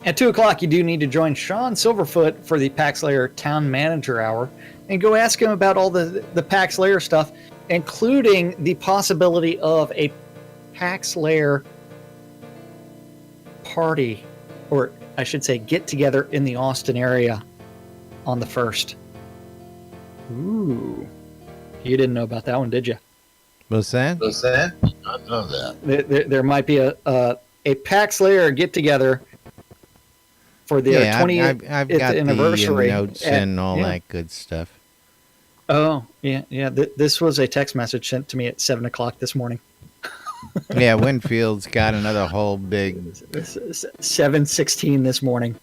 At 2 o'clock, you do need to join Sean Silverfoot for the Pax Layer Town Manager Hour and go ask him about all the Pax Layer stuff, including the possibility of a Pax Layer party, or I should say get together in the Austin area on the 1st. Ooh. You didn't know about that one, did you? What's that? I know that. There might be a PAX Layer get together for their Yeah, 20th I've got the anniversary. notes at- and all yeah. that good stuff. Oh, yeah, yeah. This was a text message sent to me at 7 o'clock this morning. Yeah, Winfield's got another whole big. 7:16 this morning.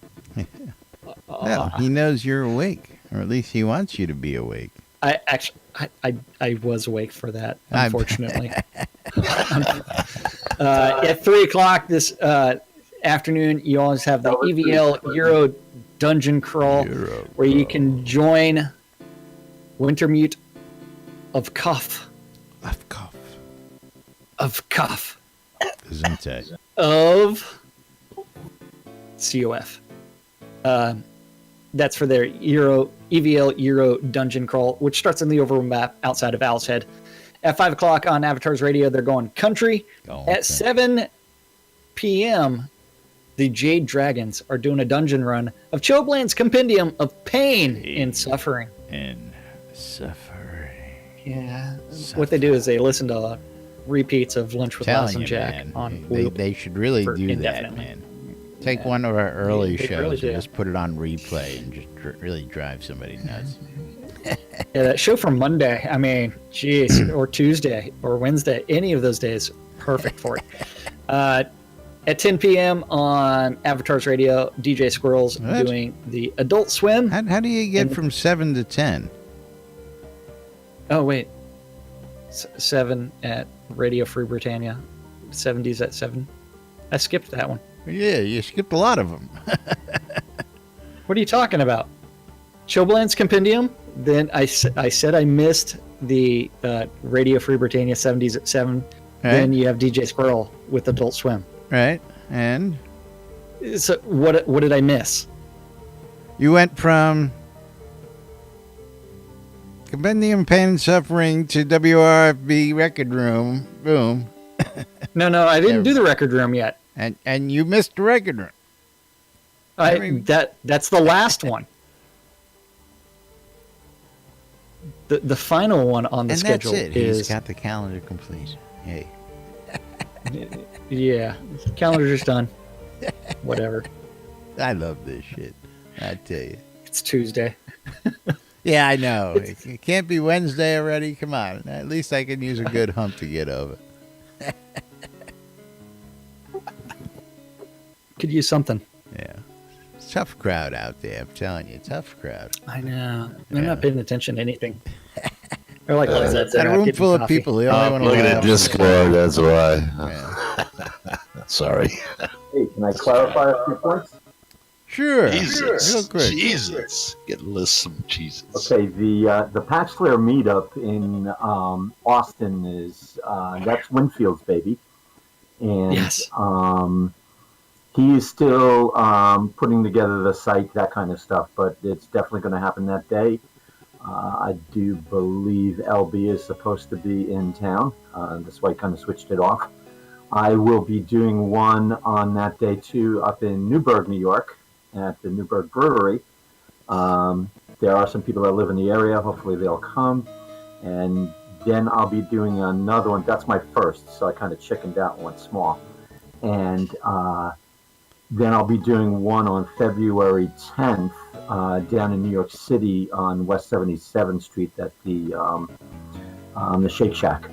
Well, he knows you're awake, or at least he wants you to be awake. I actually, I was awake for that, I'm- unfortunately. At 3 o'clock this afternoon, you always have the EVL Euro Dungeon Crawl, where you can join Wintermute of Cuff. Of Cuff. Gesundheit. Of COF. That's for their EVL Euro Dungeon Crawl, which starts in the overworld map outside of Owl's Head. At 5 o'clock on Avatar's Radio, they're going country. At 7 p.m., the Jade Dragons are doing a dungeon run of Choblan's Compendium of Pain and Suffering. And suffering. Yeah. What they do is they listen to repeats of Lunch with Telling Awesome you, Jack man, on they, loop. they should really for do that, indefinitely. man. Take one of our early They shows really and do. just put it on replay and just really drive somebody nuts. Yeah, that show from Monday, I mean, geez, or Tuesday or Wednesday, any of those days, perfect for it. At 10 p.m. on Avatar's Radio, DJ Squirrel's What? doing the Adult Swim. How do you get And- from 7 to 10? Oh, wait. 7 at Radio Free Britannia. 70s at 7. I skipped that one. Yeah, you skipped a lot of them. What are you talking about? Choblan's Compendium? Then I said I missed the Radio Free Britannia 70s at 7. Then you have DJ Squirrel with Adult Swim. Right, and So what did I miss? you went from Compendium Pain and Suffering to WRFB Record Room. Boom. No, I didn't do the record room yet. And you missed the record room. That's the last one. The final one on the And schedule that's it. is He's got the calendar complete. Hey. yeah, calendar's done. Whatever. I love this shit. I tell you. It's Tuesday. Yeah, I know. It can't be Wednesday already. Come on. At least I can use a good hump to get over. Could use something. Yeah. Tough crowd out there. I'm telling you. Tough crowd. I know. They're Yeah. not paying attention to anything. They're like, what's that? Got a room full of people. They only want to Looking at Discord, that's why. Yeah. Sorry. Hey, can I clarify a few points? Sure. Jesus. Real quick. Jesus. Get list some Jesus. Okay, the Patch Flare meetup in Austin is that's Winfield's baby, and Yes. he is still putting together the site, that kind of stuff. But it's definitely going to happen that day. I do believe LB is supposed to be in town. That's why I kind of switched it off. I will be doing one on that day too, up in Newburgh, New York, at the Newburgh Brewery. There are some people that live in the area. Hopefully they'll come. And then I'll be doing another one. That's my first, so I kind of chickened out and went small. And then I'll be doing one on February 10th down in New York City on West 77th Street at the Shake Shack.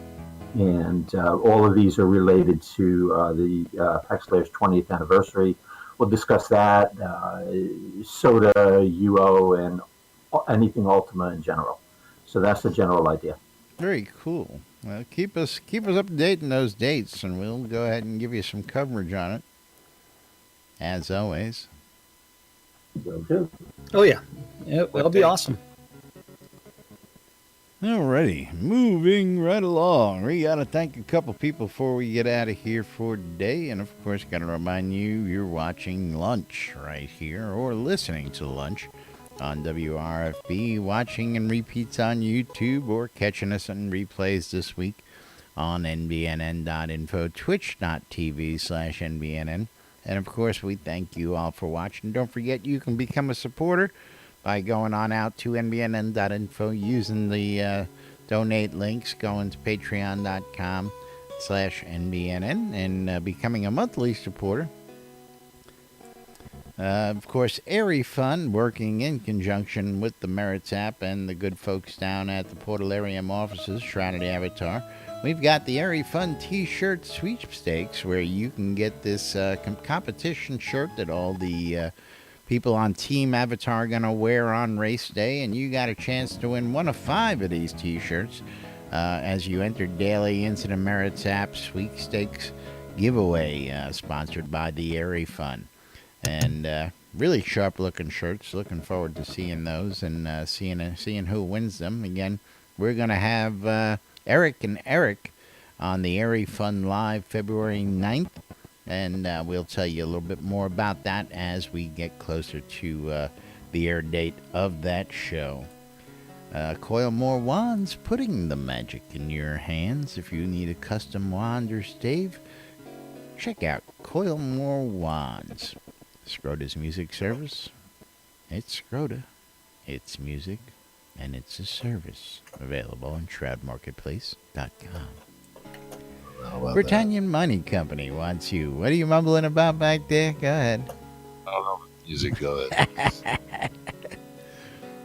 And all of these are related to the Pax Slayer's 20th anniversary. We'll discuss that, Soda, UO, and anything Ultima in general. So that's the general idea. Very cool. Well, keep us up to date on those dates, and we'll go ahead and give you some coverage on it. As always. Will do. Oh yeah, that'll be awesome. Alrighty, moving right along. We got to thank a couple people before we get out of here for today. And, of course, got to remind you, you're watching Lunch right here, or listening to Lunch on WRFB, watching and repeats on YouTube, or catching us on replays this week on NBNN.info, twitch.tv/NBNN. And, of course, we thank you all for watching. Don't forget, you can become a supporter by going on out to NBNN.info, using the donate links, going to patreon.com/NBNN, and becoming a monthly supporter. Of course, Airy Fun, working in conjunction with the Merits app and the good folks down at the Portalarium offices, Shrouded Avatar. We've got the Airy Fun T-shirt sweepstakes, where you can get this competition shirt that all the people on Team Avatar are going to wear on race day, and you got a chance to win one of 5 of these T-shirts as you enter daily into the Merits app sweepstakes giveaway, sponsored by the Airy Fun. And really sharp-looking shirts. Looking forward to seeing those and seeing who wins them. Again, we're going to have Eric and Eric on the Airy Fun Live February 9th. And we'll tell you a little bit more about that as we get closer to the air date of that show. Coil More Wands, putting the magic in your hands. If you need a custom wand or stave, check out Coil More Wands. Scrota's music service. It's Scrota. It's music. And it's a service. Available on shroudmarketplace.com. Britannia Money Company wants you. What are you mumbling about back there? Go ahead. I don't know. Music, go ahead.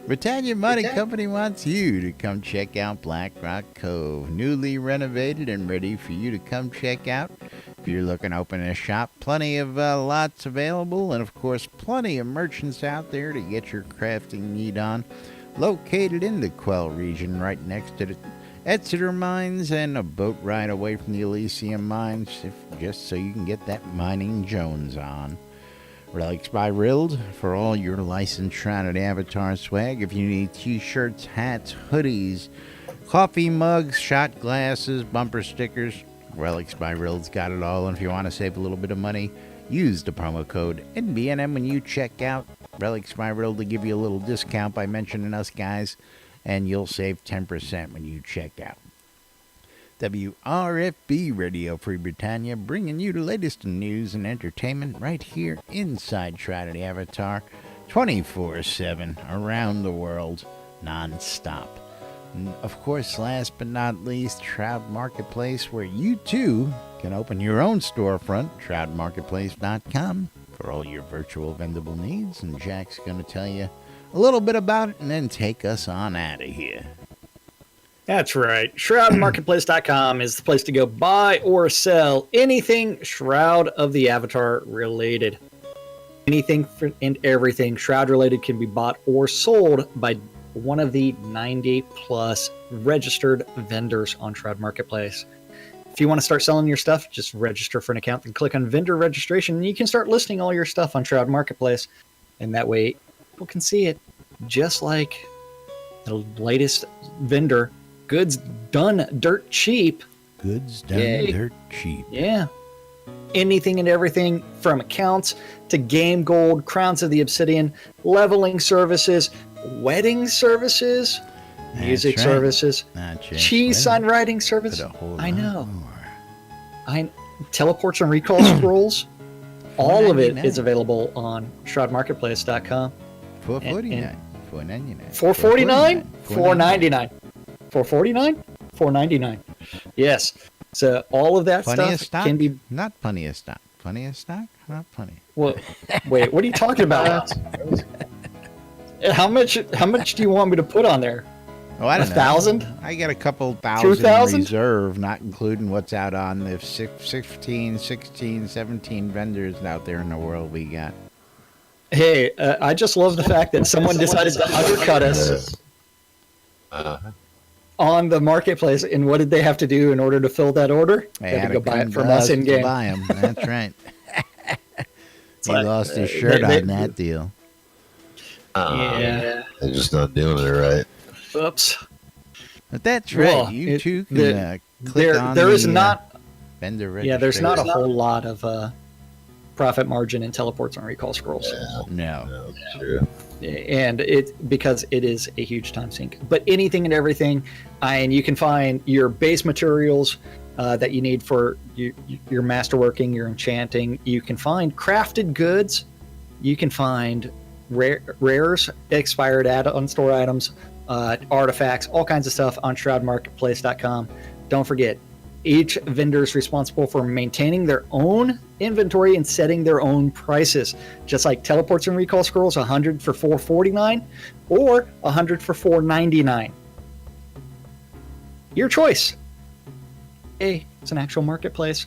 Britannia Money Company wants you to come check out Black Rock Cove. Newly renovated and ready for you to come check out. If you're looking to open a shop, plenty of lots available, and of course, plenty of merchants out there to get your crafting need on. Located in the Quell region, right next to the Exeter Mines, and a boat ride away from the Elysium Mines, just so you can get that Mining Jones on. Relics by Rild for all your licensed Shrouded Avatar swag. If you need t-shirts, hats, hoodies, coffee mugs, shot glasses, bumper stickers, Relics by Rild's got it all. And if you want to save a little bit of money, use the promo code NBNN when you check out. Relics by Rild to give you a little discount by mentioning us guys, and you'll save 10% when you check out. WRFB Radio Free Britannia, bringing you the latest in news and entertainment right here inside Shrouded Avatar, 24/7, around the world, non-stop. And of course, last but not least, Shroud Marketplace, where you too can open your own storefront, shroudmarketplace.com, for all your virtual vendable needs. And Jack's going to tell you a little bit about it and then take us on out of here. That's right. ShroudMarketplace.com is the place to go buy or sell anything Shroud of the Avatar related. Anything and everything Shroud related can be bought or sold by one of the 90 plus registered vendors on Shroud Marketplace. If you want to start selling your stuff, just register for an account and click on vendor registration, and you can start listing all your stuff on Shroud Marketplace. And that way people can see it, just like the latest vendor. Goods done dirt cheap. Goods done dirt cheap. Yeah. Anything and everything from accounts to game gold, crowns of the obsidian, leveling services, wedding services, music services, cheese sign writing service. I know. Teleports and recall scrolls. All of it is available on shroudmarketplace.com. $4.49. $4.49? $4.99. $4.49? $4.99. Yes. So all of that stuff can be not plenty of stock. Plenty of stock? Not plenty. Well, wait. What are you talking about? How much do you want me to put on there? Oh, I don't know. 1,000? I got a couple thousand 2,000? reserve, not including what's out on the 15, 16, 17 vendors out there in the world we got. Hey, I just love the fact that someone decided to undercut us on the marketplace. And what did they have to do in order to fill that order? They had to go buy it from us in game. Buy them. That's right. He lost his shirt on that deal. Yeah, they're just not doing it right. Oops. But that's right. Well, you too can click on there the is not vendor registration. Yeah, there's not a whole lot of profit margin in teleports and recall scrolls. Yeah, no, true. And because it is a huge time sink. But anything and everything, and you can find your base materials that you need for your masterworking, your enchanting. You can find crafted goods. You can find rares, expired add-on store items, artifacts, all kinds of stuff on shroudmarketplace.com. Don't forget, Each vendor is responsible for maintaining their own inventory and setting their own prices. Just like teleports and recall scrolls, 100 for $4.49 or 100 for $4.99. Your choice. Hey, it's an actual marketplace.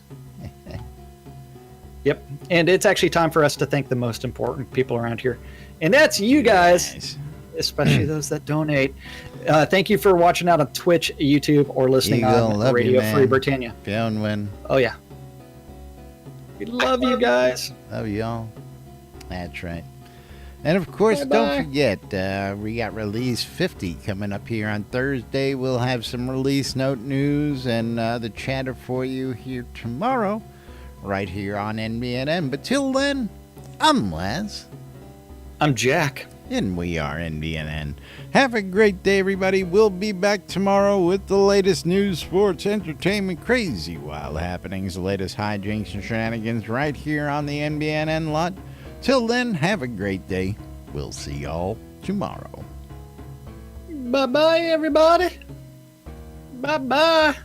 Yep. And it's actually time for us to thank the most important people around here. And that's you guys. Nice. Especially those that donate. Thank you for watching out on Twitch, YouTube, or listening Eagle, on love Radio you, Free man. Britannia. Fionwin, Oh, yeah. We love you guys. love y'all. That's right. And of course, Bye-bye. don't forget, we got release 50 coming up here on Thursday. We'll have some release note news and the chatter for you here tomorrow, right here on NBNN. But till then, I'm Les. I'm Jack. And we are NBNN. Have a great day, everybody. We'll be back tomorrow with the latest news, sports, entertainment, crazy, wild happenings, the latest hijinks and shenanigans right here on the NBNN lot. Till then, have a great day. We'll see y'all tomorrow. Bye-bye, everybody. Bye-bye.